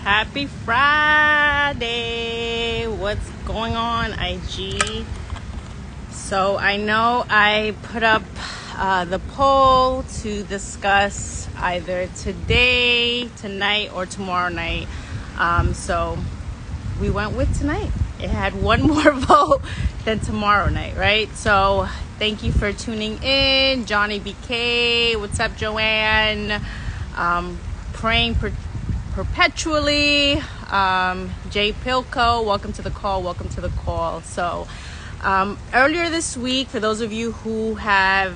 Happy Friday. What's going on, IG? So I know I put up the poll to discuss either today, tonight, or tomorrow night. So we went with tonight. It had one more vote than tomorrow night, right? So thank you for tuning in. Johnny BK, what's up, Joanne? Praying perpetually. Jay Pilco, welcome to the call. So earlier this week, for those of you who have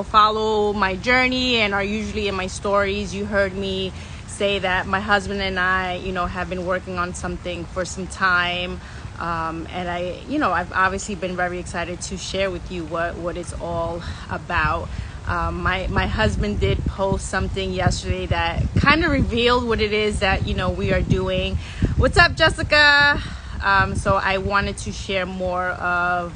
follow my journey and are usually in my stories, you heard me say that my husband and I have been working on something for some time, and I've obviously been very excited to share with you what it's all about. My husband did post something yesterday that kind of revealed what it is that we are doing. What's up, Jessica? So I wanted to share more of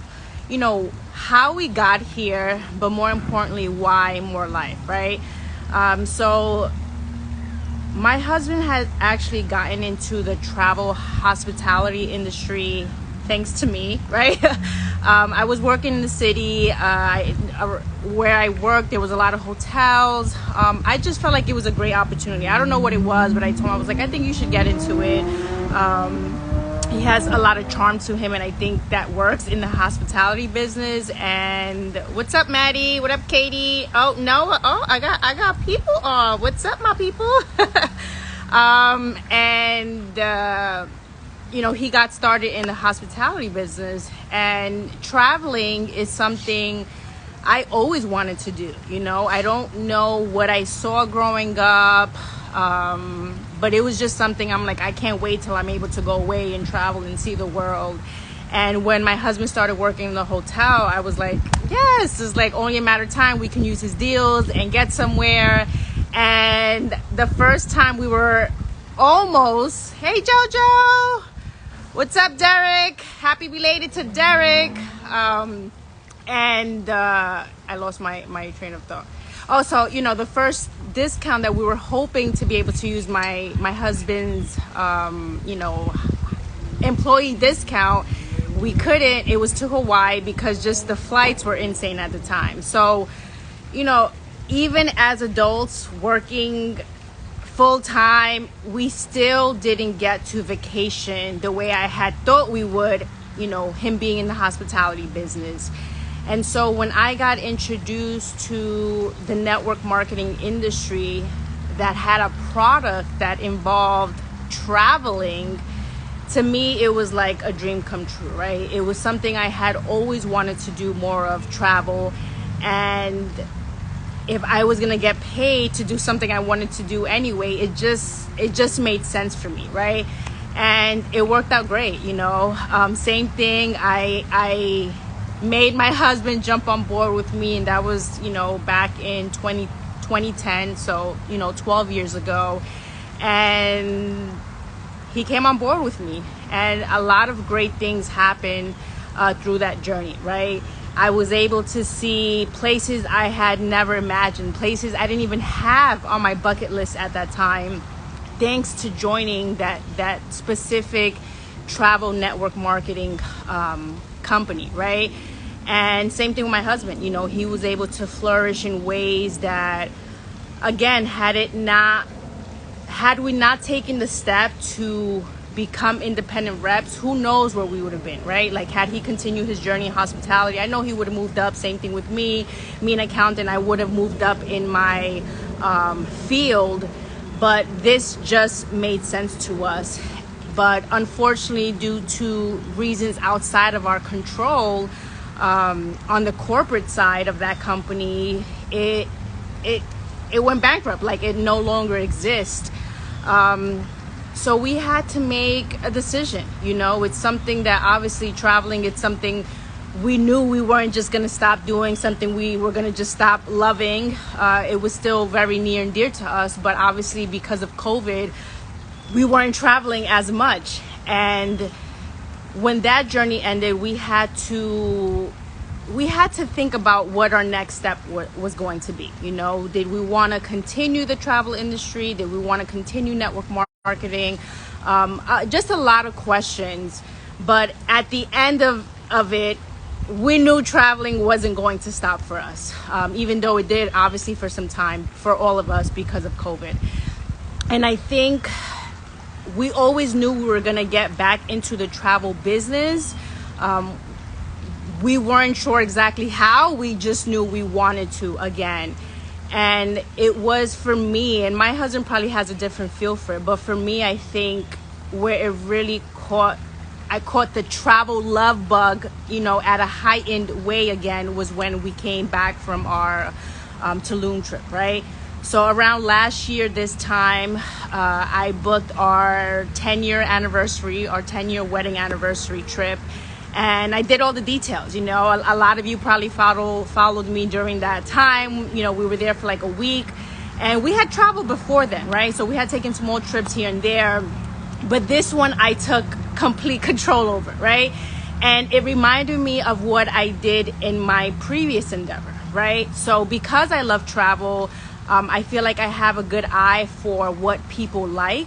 how we got here, but more importantly, why More Life, right? So my husband has actually gotten into the travel hospitality industry thanks to me, right? I was working in the city where I worked. There was a lot of hotels. I just felt like it was a great opportunity. I don't know what it was, but I told him, I was like, I think you should get into it. He has a lot of charm to him, and I think that works in the hospitality business. And what's up, Maddie? What up, Katie? Oh no! Oh, I got people on. What's up, my people? He got started in the hospitality business, and traveling is something I always wanted to do. I don't know what I saw growing up, but it was just something I'm like, I can't wait till I'm able to go away and travel and see the world. And when my husband started working in the hotel, I was like, yes, it's like only a matter of time we can use his deals and get somewhere. And the first time we were almost, hey Jojo, what's up, Derek? Happy belated to Derek. I lost my train of thought. Also, the first discount that we were hoping to be able to use my husband's, employee discount, we couldn't. It was to Hawaii because just the flights were insane at the time. So, even as adults working full time, we still didn't get to vacation the way I had thought we would, him being in the hospitality business. And so when I got introduced to the network marketing industry that had a product that involved traveling, to me, it was like a dream come true, right? It was something I had always wanted to do more of, travel. And if I was going to get paid to do something I wanted to do anyway, it just made sense for me, right? And it worked out great, same thing. I made my husband jump on board with me, and that was back in 2010, so 12 years ago. And he came on board with me, and a lot of great things happened through that journey, right? I was able to see places I had never imagined, places I didn't even have on my bucket list at that time, thanks to joining that specific travel network marketing company, right? And same thing with my husband. He was able to flourish in ways that, again, had we not taken the step to become independent reps, who knows where we would have been, right? Like, had he continued his journey in hospitality, I know he would have moved up. Same thing with me an accountant, I would have moved up in my field. But this just made sense to us. But unfortunately, due to reasons outside of our control, on the corporate side of that company, it went bankrupt. Like, it no longer exists. So we had to make a decision. It's something that, obviously, traveling, it's something we knew we weren't just going to stop doing, something we were going to just stop loving. It was still very near and dear to us, but obviously because of COVID, we weren't traveling as much. And when that journey ended, we had to think about what our next step was going to be. Did we want to continue the travel industry? Did we want to continue network marketing? marketing, just a lot of questions. But at the end of it, we knew traveling wasn't going to stop for us, even though it did, obviously, for some time for all of us because of COVID. And I think we always knew we were going to get back into the travel business. We weren't sure exactly how, we just knew we wanted to again. And it was, for me, and my husband probably has a different feel for it, but for me, I think where it really I caught the travel love bug, at a heightened way again, was when we came back from our Tulum trip, right? So around last year, this time, I booked our 10-year anniversary, our 10-year wedding anniversary trip. And I did all the details, a lot of you probably followed me during that time. We were there for like a week, and we had traveled before then, right? So we had taken small trips here and there, but this one I took complete control over, right? And it reminded me of what I did in my previous endeavor, right? So because I love travel, I feel like I have a good eye for what people like.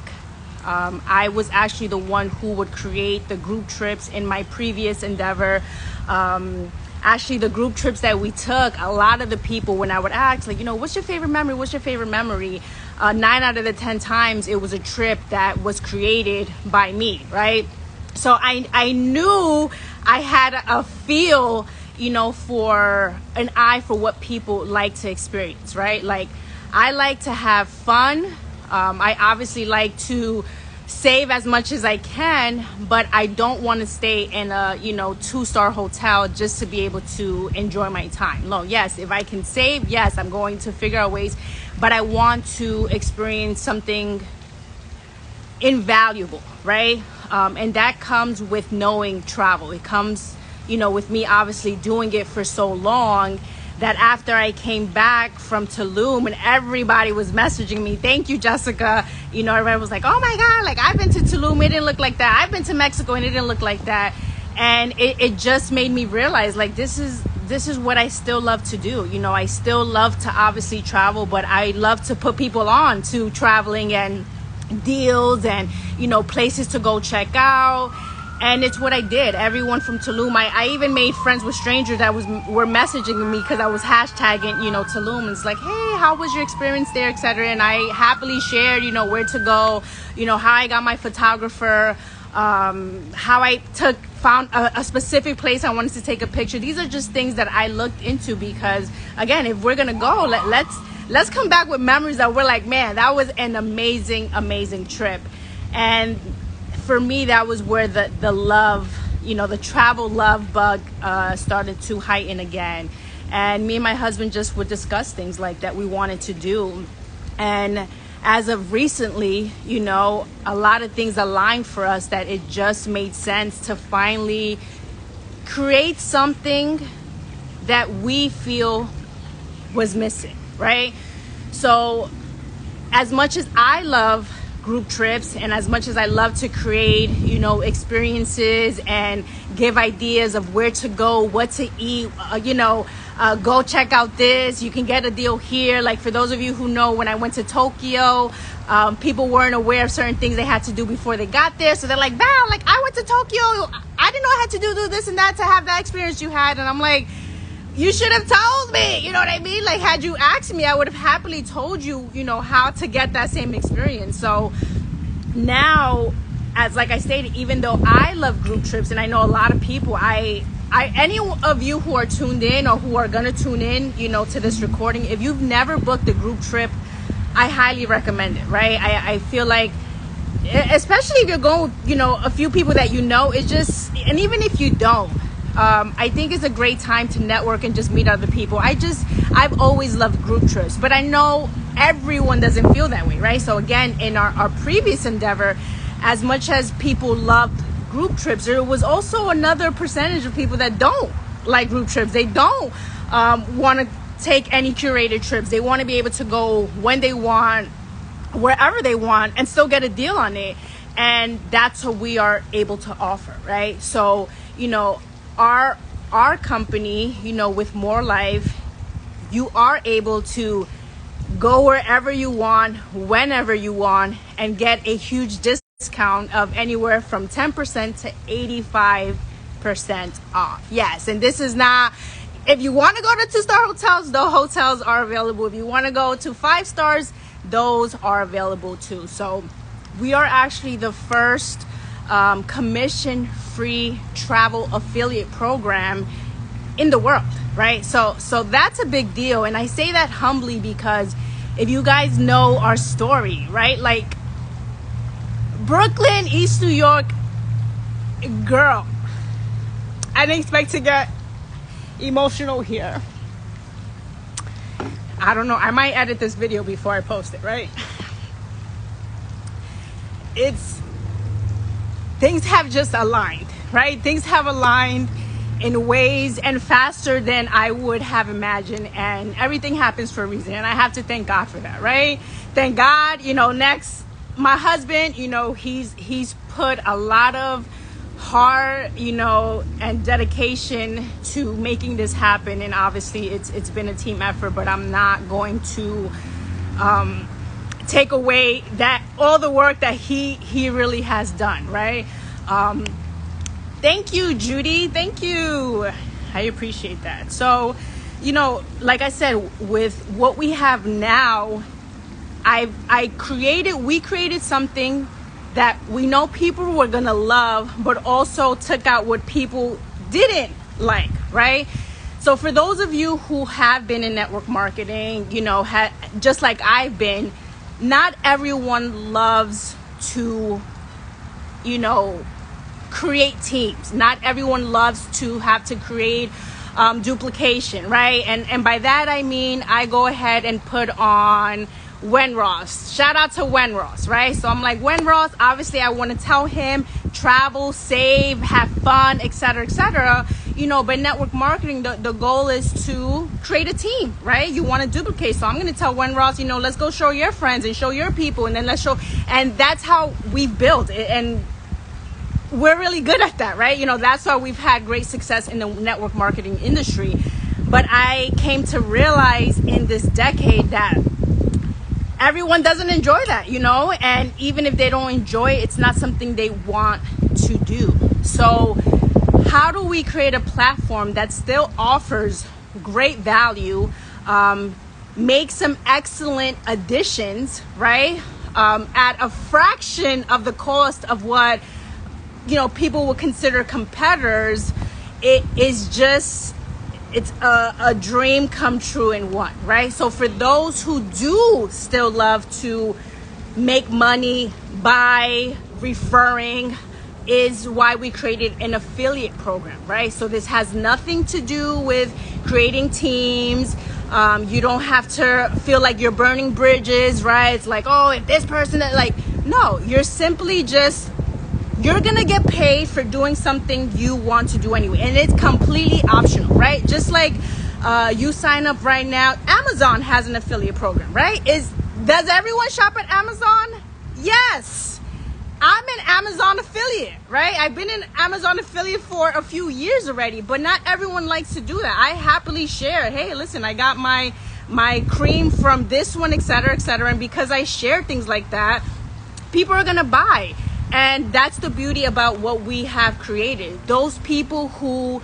I was actually the one who would create the group trips in my previous endeavor. Actually, the group trips that we took, a lot of the people, when I would ask, like, what's your favorite memory? What's your favorite memory? 9 out of the 10 times, it was a trip that was created by me, right? So I knew I had a feel, for an eye for what people like to experience, right? Like, I like to have fun. I obviously like to save as much as I can, but I don't want to stay in a 2-star hotel just to be able to enjoy my time. No, yes, if I can save, yes, I'm going to figure out ways, but I want to experience something invaluable, right? And that comes with knowing travel. It comes, with me obviously doing it for so long, that after I came back from Tulum and everybody was messaging me, thank you, Jessica. Everybody was like, oh my God, like, I've been to Tulum, it didn't look like that. I've been to Mexico and it didn't look like that. And it just made me realize, like, this is what I still love to do. I still love to obviously travel, but I love to put people on to traveling and deals and, places to go check out. And it's what I did. Everyone from Tulum, I even made friends with strangers that were messaging me because I was hashtagging, Tulum. And it's like, hey, how was your experience there, etc. And I happily shared, where to go, how I got my photographer, how I found a specific place I wanted to take a picture. These are just things that I looked into because, again, if we're gonna go, let's come back with memories that we're like, man, that was an amazing trip. And for me, that was where the love, the travel love bug started to heighten again. And me and my husband just would discuss things like that we wanted to do. And as of recently, a lot of things aligned for us that it just made sense to finally create something that we feel was missing, right? So as much as I love group trips and as much as I love to create, experiences and give ideas of where to go, what to eat, go check out this, you can get a deal here. Like, for those of you who know, when I went to Tokyo, people weren't aware of certain things they had to do before they got there. So they're like, Val, like, I went to Tokyo, I didn't know I had to do this and that to have that experience you had. And I'm like, you should have told me, you know what I mean? Like, had you asked me, I would have happily told you, how to get that same experience. So now, as like I stated, even though I love group trips, and I know a lot of people, any of you who are tuned in or who are going to tune in, to this recording, if you've never booked a group trip, I highly recommend it, right? I feel like, especially if you're going with, a few people that it's just, and even if you don't, I think it's a great time to network and just meet other people. I've always loved group trips, but I know everyone doesn't feel that way, right? So again, in our previous endeavor, as much as people loved group trips, there was also another percentage of people that don't like group trips. They don't want to take any curated trips. They want to be able to go when they want, wherever they want, and still get a deal on it. And that's what we are able to offer, right? So, our company, with More Life, you are able to go wherever you want, whenever you want, and get a huge discount of anywhere from 10% to 85% off. Yes, and this is not, if you want to go to 2-star hotels, the hotels are available. If you want to go to 5 stars, those are available too. So we are actually the first commission-free travel affiliate program in the world, right? So that's a big deal. And I say that humbly because if you guys know our story, right? Like Brooklyn, East New York, girl, I didn't expect to get emotional here. I don't know. I might edit this video before I post it, right? Things have just aligned, right? Things have aligned in ways and faster than I would have imagined, and everything happens for a reason, and I have to thank God for that, right? Thank God. Next, my husband, he's put a lot of heart, and dedication to making this happen, and obviously it's been a team effort, but I'm not going to take away that all the work that he really has done, right? Thank you, Judy. Thank you. I appreciate that. So, like I said, with what we have now, we created something that we know people were going to love, but also took out what people didn't like, right? So for those of you who have been in network marketing, just like I've been, not everyone loves to, create teams. Not everyone loves to have to create duplication, right? And by that I mean I go ahead and put on Wenross. Shout out to Wenross, right? So I'm like, Wenross, obviously I want to tell him travel, save, have fun, etc., etc. But network marketing, the goal is to create a team, right? You want to duplicate. So I'm going to tell Wenross, let's go show your friends and show your people, and then let's show. And that's how we've built it. And we're really good at that, right? That's why we've had great success in the network marketing industry. But I came to realize in this decade that everyone doesn't enjoy that, and even if they don't enjoy it, it's not something they want to do. So how do we create a platform that still offers great value, make some excellent additions, right? At a fraction of the cost of what people would consider competitors. It's a dream come true in one, right? So for those who do still love to make money by referring, is why we created an affiliate program, right? So this has nothing to do with creating teams. You don't have to feel like you're burning bridges, right? It's like, oh, if this person, no, you're simply you're gonna get paid for doing something you want to do anyway, and it's completely optional, right? Just like you sign up right now, Amazon has an affiliate program, right? Does everyone shop at Amazon? Yes. I'm an Amazon affiliate, right? I've been an Amazon affiliate for a few years already, but not everyone likes to do that. I happily share, hey, listen, I got my cream from this one, etc., etc. And because I share things like that, people are gonna buy. And that's the beauty about what we have created. Those people who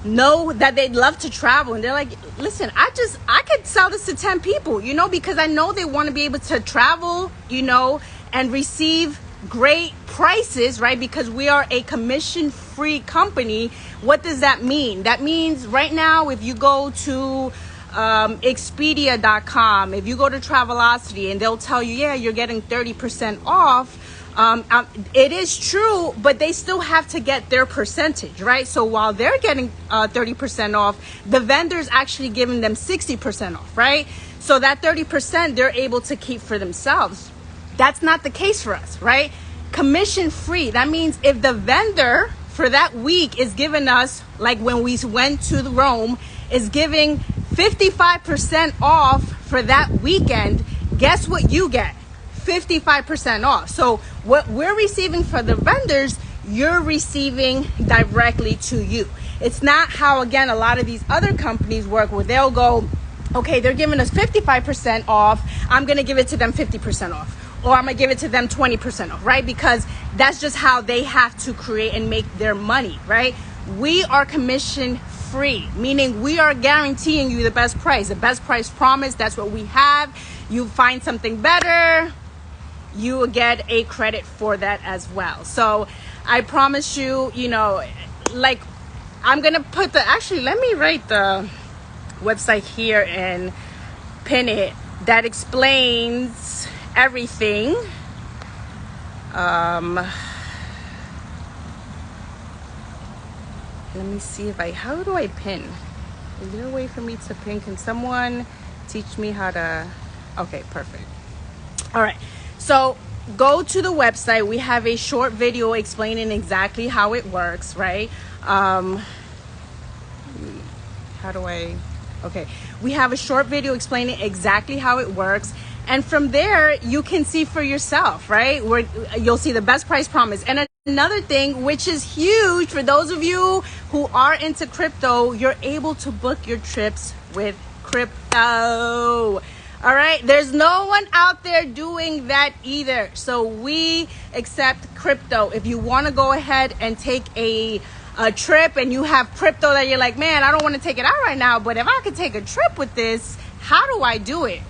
know that they'd love to travel, and they're like, listen, I could sell this to 10 people, because I know they want to be able to travel, and receive great prices, right? Because we are a commission-free company. What does that mean? That means right now, if you go to Expedia.com, if you go to Travelocity, and they'll tell you, yeah, you're getting 30% off. It is true, but they still have to get their percentage, right? So while they're getting 30% off, the vendor's actually giving them 60% off, right? So that 30% they're able to keep for themselves. That's not the case for us, right? Commission free. That means if the vendor for that week is giving us, like when we went to Rome, is giving 55% off for that weekend, guess what you get? 55% off. So what we're receiving for the vendors, you're receiving directly to you. It's not how, again, a lot of these other companies work, where they'll go, okay, they're giving us 55% off. I'm going to give it to them 50% off. Or I'm going to give it to them 20% off, right? Because that's just how they have to create and make their money, right? We are commission free, meaning we are guaranteeing you the best price promise. That's what we have. You find something better, you will get a credit for that as well. So I promise you, you know, like I'm going to put actually, let me write the website here and pin it. That explains everything. Let me see if how do I pin? Is there a way for me to pin? Can someone teach me how to? Okay, perfect. All right, so go to the website. We have a short video explaining exactly how it works, right? How do I? Okay, we have a short video explaining exactly how it works. And from there, you can see for yourself, right? Where you'll see the best price promise. And another thing, which is huge for those of you who are into crypto, you're able to book your trips with crypto. All right. There's no one out there doing that either. So we accept crypto. If you want to go ahead and take a trip and you have crypto that you're like, man, I don't want to take it out right now, but if I could take a trip with this, how do I do it?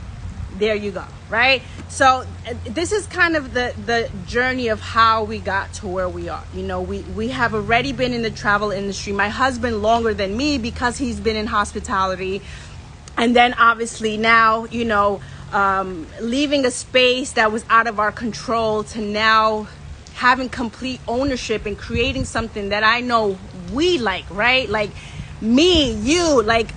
There you go, right? So this is kind of the journey of how we got to where we are. You know, we have already been in the travel industry. My husband longer than me because he's been in hospitality. And then obviously now, you know, leaving a space that was out of our control to now having complete ownership and creating something that I know we like, right? Like me, you, like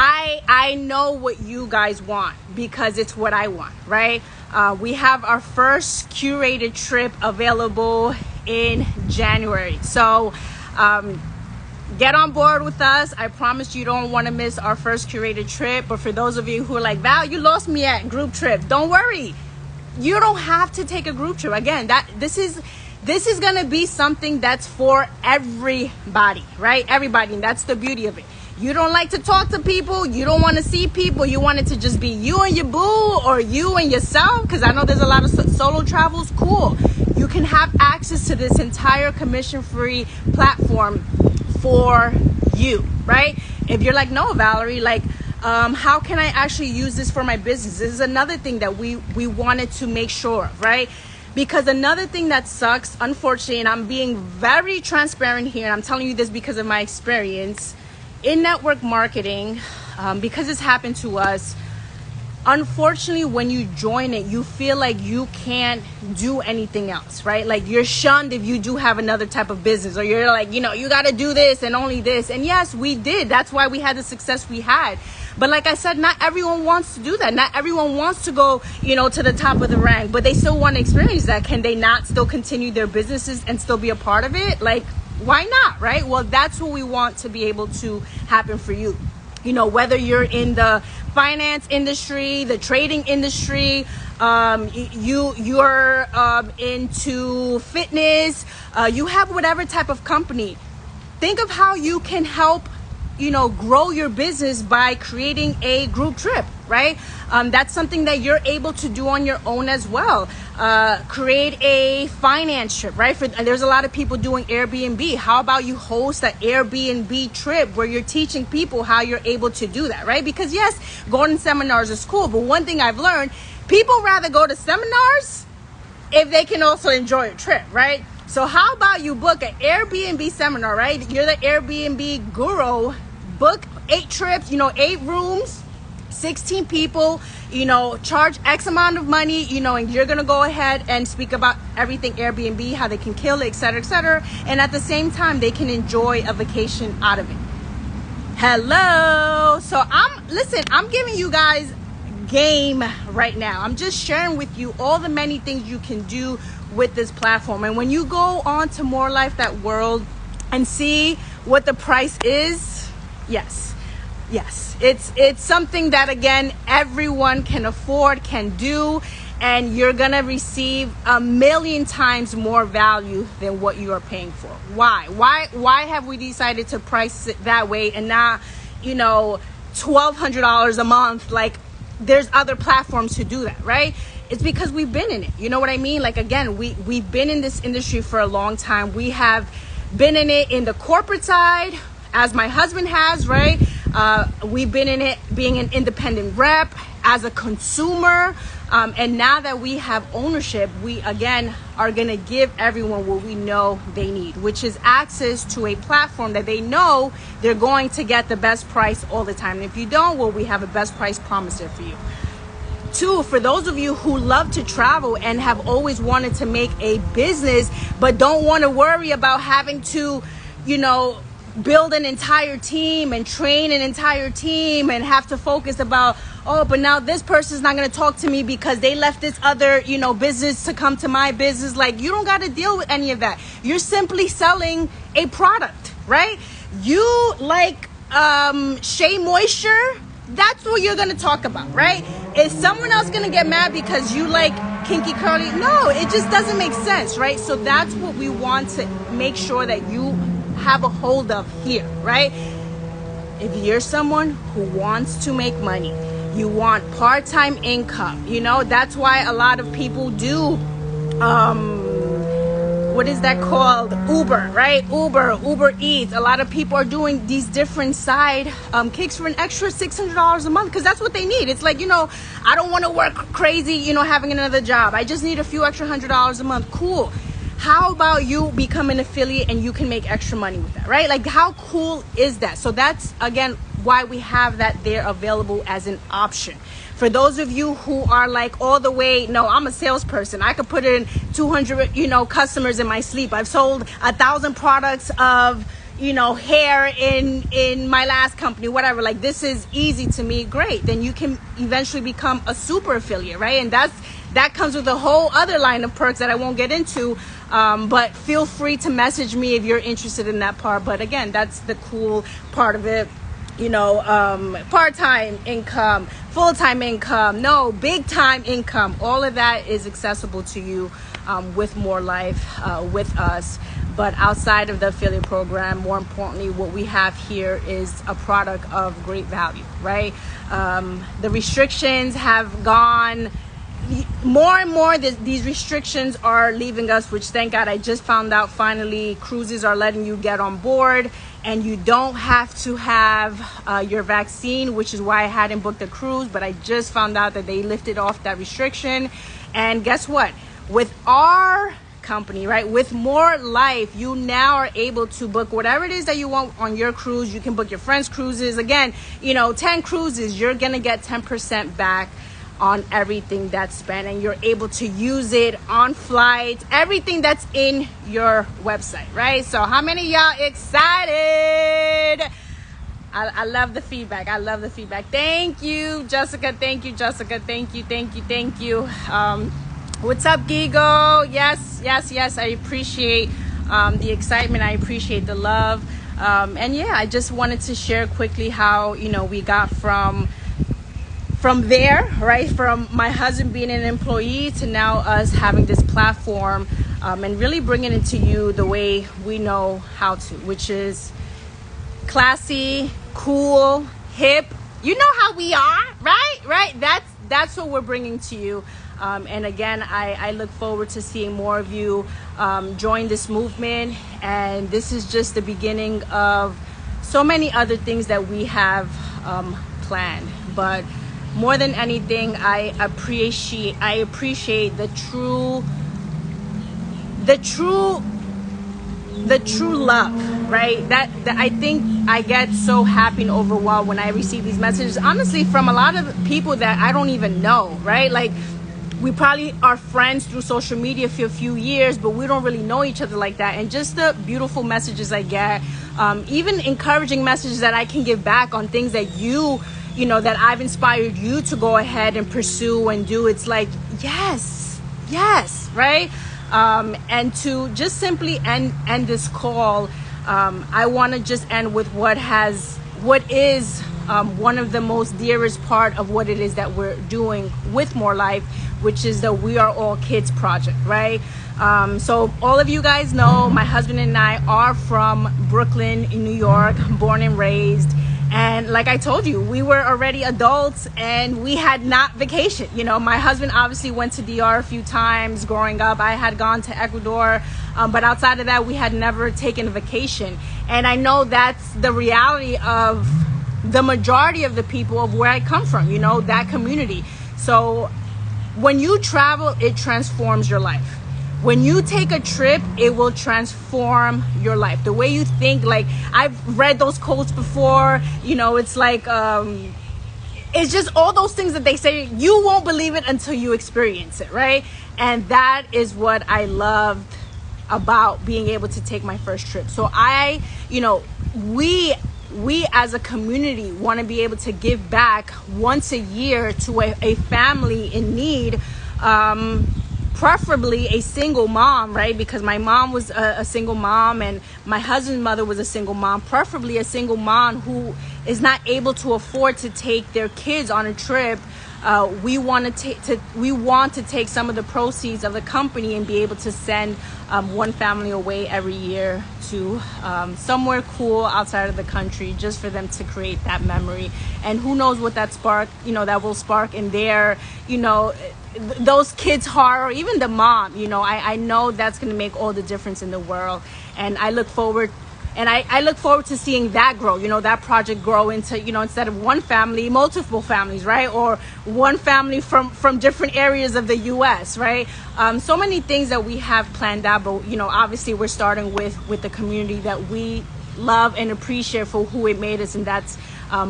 I know what you guys want because it's what I want, right? We have our first curated trip available in January. So get on board with us. I promise you don't want to miss our first curated trip. But for those of you who are like, Val, you lost me at group trip, don't worry. You don't have to take a group trip. Again, this is going to be something that's for everybody, right? Everybody. And that's the beauty of it. You don't like to talk to people. You don't want to see people. You want it to just be you and your boo or you and yourself. Because I know there's a lot of solo travels. Cool. You can have access to this entire commission-free platform for you, right? If you're like, no, Valerie, like, how can I actually use this for my business? This is another thing that we wanted to make sure of, right? Because another thing that sucks, unfortunately, and I'm being very transparent here, and I'm telling you this because of my experience in network marketing, because this happened to us. Unfortunately, when you join it, you feel like you can't do anything else, right? Like you're shunned if you do have another type of business, or you're like, you know, you got to do this and only this. And yes, we did. That's why we had the success we had. But like I said, not everyone wants to do that. Not everyone wants to go, you know, to the top of the rank, but they still want to experience that. Can they not still continue their businesses and still be a part of it? Like, why not, right? Well, that's what we want to be able to happen for you. You know, whether you're in the finance industry, the trading industry, you're into fitness, you have whatever type of company. Think of how you can help, you know, grow your business by creating a group trip, right? That's something that you're able to do on your own as well. Create a finance trip, right? There's a lot of people doing Airbnb. How about you host an Airbnb trip where you're teaching people how you're able to do that, right? Because yes, going to seminars is cool, but one thing I've learned, people rather go to seminars if they can also enjoy a trip, right? So how about you book an Airbnb seminar, right? You're the Airbnb guru. Book 8 trips, you know, 8 rooms, 16 people, you know, charge X amount of money, you know, and you're going to go ahead and speak about everything Airbnb, how they can kill it, et cetera, et cetera. And at the same time, they can enjoy a vacation out of it. Hello. So I'm giving you guys game right now. I'm just sharing with you all the many things you can do with this platform. And when you go on to More Life That World and see what the price is, yes, it's something that, again, everyone can afford, can do, and you're gonna receive 1,000,000 times more value than what you are paying for. Why have we decided to price it that way and not, you know, $1,200 a month. Like, there's other platforms to do that, right? It's because we've been in it. You know what I mean? Like, again, we've been in this industry for a long time. We have been in it in the corporate side, as my husband has, right? We've been in it being an independent rep, as a consumer. And now that we have ownership, we again are going to give everyone what we know they need, which is access to a platform that they know they're going to get the best price all the time. And if you don't, well, we have a best price promise there for you. Two, for those of you who love to travel and have always wanted to make a business, but don't want to worry about having to, build an entire team and train an entire team and have to focus about, oh, but now this person's not going to talk to me because they left this other, business to come to my business. Like, you don't got to deal with any of that. You're simply selling a product, right? You like Shea Moisture, that's what you're going to talk about, right? Is someone else going to get mad because you like kinky curly? No, it just doesn't make sense, right? So that's what we want to make sure that you have a hold of here, right? If you're someone who wants to make money, you want part-time income, that's why a lot of people do what is that called? Uber, right? Uber Eats. A lot of people are doing these different side gigs for an extra $600 a month because that's what they need. It's like, I don't want to work crazy, having another job. I just need a few extra $100 a month. Cool. How about you become an affiliate and you can make extra money with that, right? Like, how cool is that? So that's, again, why we have that there available as an option. For those of you who are like all the way, no, I'm a salesperson. I could put in 200, customers in my sleep. I've sold 1,000 products of, hair in my last company, whatever. Like, this is easy to me. Great. Then you can eventually become a super affiliate, right? And that comes with a whole other line of perks that I won't get into. But feel free to message me if you're interested in that part. But again, that's the cool part of it. Part-time income, full-time income, no, big-time income. All of that is accessible to you with More Life, with us. But outside of the affiliate program, more importantly, what we have here is a product of great value, right? The restrictions have gone more and more. These restrictions are leaving us, which thank God I just found out finally cruises are letting you get on board and you don't have to have your vaccine, which is why I hadn't booked a cruise, but I just found out that they lifted off that restriction. And guess what? With our company, right, with More Life, you now are able to book whatever it is that you want on your cruise. You can book your friends' cruises. Again, 10 cruises, you're gonna get 10% back on everything that's spent, and you're able to use it on flights, everything that's in your website, right? So how many of y'all excited? I love the feedback. Thank you, Jessica. Thank you, Jessica. Thank you. What's up, Gigo? Yes. I appreciate the excitement. I appreciate the love. And yeah, I just wanted to share quickly how, we got from there, right, from my husband being an employee to now us having this platform and really bringing it to you the way we know how to, which is classy, cool, hip. You know how we are, right? That's what we're bringing to you. And again, I look forward to seeing more of you join this movement. And this is just the beginning of so many other things that we have planned. But more than anything, I appreciate the true love, right? That I think I get so happy and overwhelmed when I receive these messages, honestly, from a lot of people that I don't even know, right? Like, we probably are friends through social media for a few years, but we don't really know each other like that. And just the beautiful messages I get, even encouraging messages that I can give back on things that that I've inspired you to go ahead and pursue and do. It's like, yes, right? And to just simply end this call, I want to just end with what is one of the most dearest part of what it is that we're doing with More Life, which is the We Are All Kids project, right? So all of you guys know my husband and I are from Brooklyn in New York, born and raised. And like I told you, we were already adults and we had not vacationed. You know, my husband obviously went to DR a few times growing up. I had gone to Ecuador, but outside of that, we had never taken a vacation. And I know that's the reality of the majority of the people of where I come from, you know, that community. So when you travel, it transforms your life. When you take a trip, it will transform your life. The way you think, like I've read those quotes before, you know, it's like, it's just all those things that they say, you won't believe it until you experience it, right? And that is what I loved about being able to take my first trip. So we as a community want to be able to give back once a year to a family in need, preferably a single mom, right? Because my mom was a single mom and my husband's mother was a single mom, preferably a single mom who is not able to afford to take their kids on a trip. We want to take some of the proceeds of the company and be able to send one family away every year to somewhere cool outside of the country, just for them to create that memory. And who knows what that will spark in their, those kids' heart, or even the mom. I know that's going to make all the difference in the world. And I look forward to seeing that grow, that project grow into, instead of one family, multiple families, right? Or one family from different areas of the US, right? So many things that we have planned out, but, obviously we're starting with the community that we love and appreciate for who it made us, and that's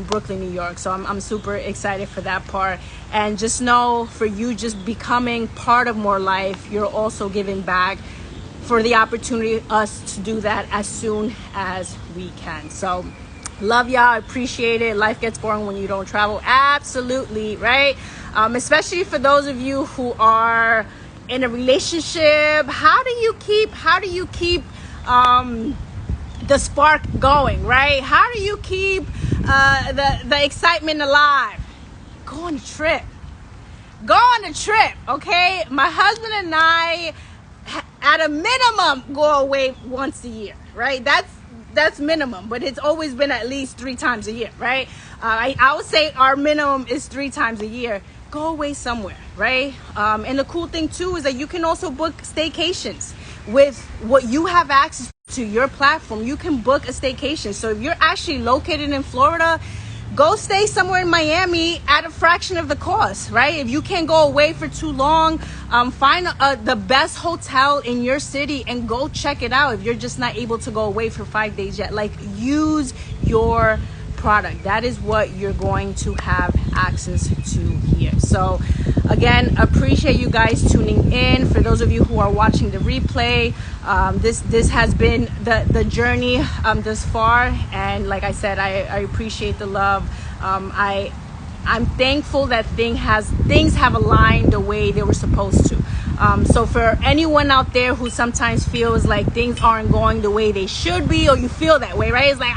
Brooklyn, New York. So I'm super excited for that part. And just know, for you just becoming part of More Life, you're also giving back for the opportunity us to do that as soon as we can. So love y'all, appreciate it. Life gets boring when you don't travel. Absolutely, right? Especially for those of you who are in a relationship. How do you keep the spark going, right? How do you keep the excitement alive? Go on a trip, okay? My husband and I, at a minimum, go away once a year, right? That's minimum, but it's always been at least 3 times a year, right? I would say our minimum is 3 times a year. Go away somewhere, right? And the cool thing too is that you can also book staycations with what you have access to, your platform. You can book a staycation. So if you're actually located in Florida, go stay somewhere in Miami at a fraction of the cost, right? If you can't go away for too long, find the best hotel in your city and go check it out. If you're just not able to go away for 5 days yet, use your product. That is what you're going to have access to here. So again, appreciate you guys tuning in. For those of you who are watching the replay, this has been the journey thus far, and like I said, I appreciate the love. I'm thankful that things have aligned the way they were supposed to. So for anyone out there who sometimes feels like things aren't going the way they should be, or you feel that way, right? It's like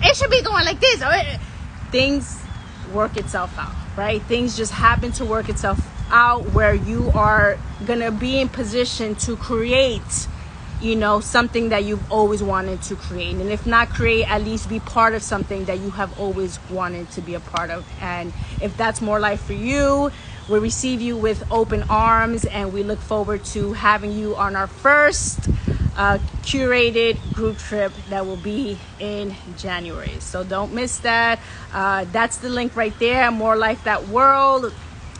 it should be going like this. Things work itself out, right? Things just happen to work itself out where you are gonna be in position to create, something that you've always wanted to create. And if not create, at least be part of something that you have always wanted to be a part of. And if that's More Life for you, we receive you with open arms, and we look forward to having you on our first curated group trip that will be in January. So don't miss that. That's the link right there, morelife.world.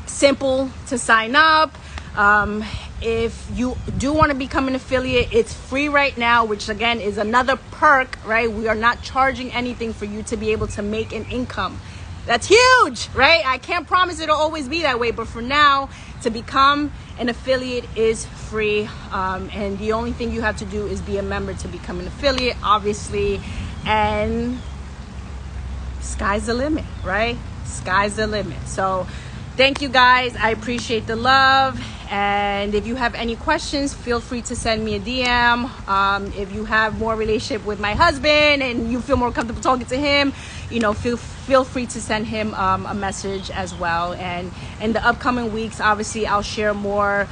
Simple to sign up. If you do want to become an affiliate, it's free right now, which again is another perk, right? We are not charging anything for you to be able to make an income. That's huge, right? I can't promise it'll always be that way, but for now, to become an affiliate is free. And the only thing you have to do is be a member to become an affiliate, obviously. And sky's the limit, right? Sky's the limit. So thank you guys. I appreciate the love. And if you have any questions, feel free to send me a DM. If you have more relationship with my husband and you feel more comfortable talking to him, feel free to send him a message as well. And in the upcoming weeks, obviously, I'll share more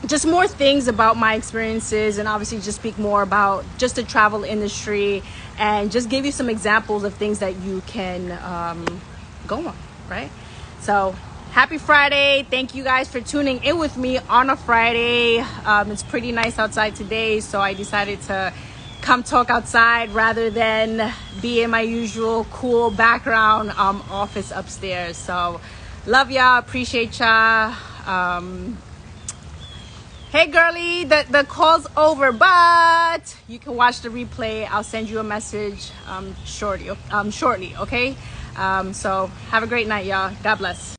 just more things about my experiences, and obviously just speak more about just the travel industry, and just give you some examples of things that you can go on, right? So happy Friday. Thank you guys for tuning in with me on a Friday. It's pretty nice outside today, so I decided to come talk outside rather than be in my usual cool background office upstairs. So love y'all, appreciate y'all. Hey girlie, the call's over, but you can watch the replay. I'll send you a message shortly, okay? So have a great night, y'all. God bless.